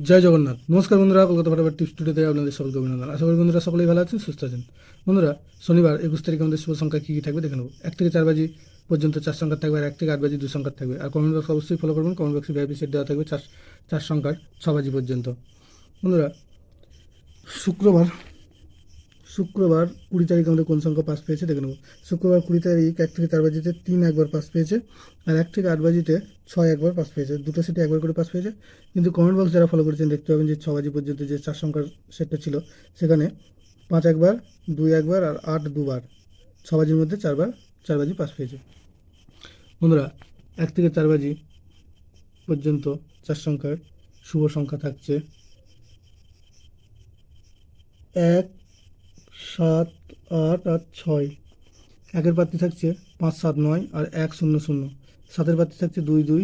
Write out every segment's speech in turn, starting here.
জয় জগন্নাথ। নমস্কার বন্ধুরা, কলকাতা ফাটাফাট টিপস টুডেতে আপনাদের সকলকে অভিনন্দন। আশা করি বন্ধুরা সকলেই ভালো আছেন, সুস্থ আছেন। বন্ধুরা, শনিবার 21 তারিখে আমাদের শুভ সংখ্যা কী কী থাকবে দেখে নেব। 1 থেকে 4 বাজি পর্যন্ত 4 সংখ্যার থাকবে, আর 1 থেকে 8 বাজি 2 সংখ্যার থাকবে। আর কমেন্ট বক্স অবশ্যই ফলো করবেন, কমেন্ট বক্সে ভিআইপি সেট দেওয়া থাকবে 4 সংখ্যার 6 বাজি পর্যন্ত। বন্ধুরা, শুক্রবার 20 তারিখ আমাদের কোন সংখ্যা পাস পেয়েছে দেখে নেব। শুক্রবার 20 তারিখ 1 থেকে 4 বাজিতে 3 একবার পাস পেয়েছে, আর 1 থেকে 8 বাজিতে 6 একবার পাস পেয়েছে। দুটো সেটে একবার করে পাস পেয়েছে। কিন্তু কমেন্ট বক্স যারা ফলো করেছেন দেখতে পাবেন যে 6 বাজি পর্যন্ত যে 4 সংখ্যার সেটটা ছিল সেখানে 5 একবার, 2 একবার আর 8 দুবার, 6 বাজির মধ্যে 4 বাজি পাস পেয়েছে। বন্ধুরা, 1 থেকে 4 বাজি পর্যন্ত 4 সংখ্যার শুভ সংখ্যা থাকছে 1, 7, 8 আর 6। 1-এর প্রার্থী থাকছে 5, 7, 9 আর 1, 0, 0। 7-এর প্রার্থী থাকছে 2, 2,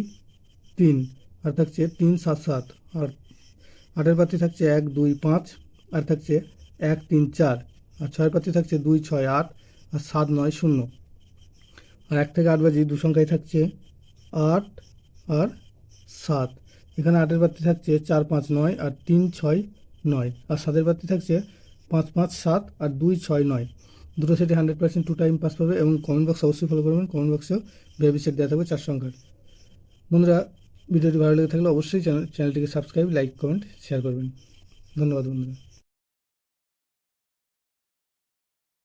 3 আর থাকছে 3, 7, 7। আর 8-এর প্রার্থী থাকছে 1, 2, 5 আর থাকছে 1, 3, 4। আর 6-এর প্রার্থী থাকছে 2, 6, 8 আর 7, 9, 0। আর 1 থেকে 8 বাজি 2 সংখ্যায় থাকছে 8 আর 7। এখানে 8-এর প্রার্থী থাকছে 4, 5, 9 আর 3, 6, 9। আর 7-এর প্রার্থী থাকছে 5, 5, 7 আর 2, 6, 9। দুটো সেটে 100% 2 টাইম পাস পাবে। এবং কমেন্ট বক্স অবশ্যই ফলো করবেন, কমেন্ট বক্সেও ভিআইপি সেট দেওয়া থাকবে 4 সংখ্যার। বন্ধুরা, ভিডিওটি ভালো লেগে থাকলে অবশ্যই চ্যানেলটিকে সাবস্ক্রাইব, লাইক, কমেন্ট, শেয়ার করবেন। ধন্যবাদ বন্ধুরা।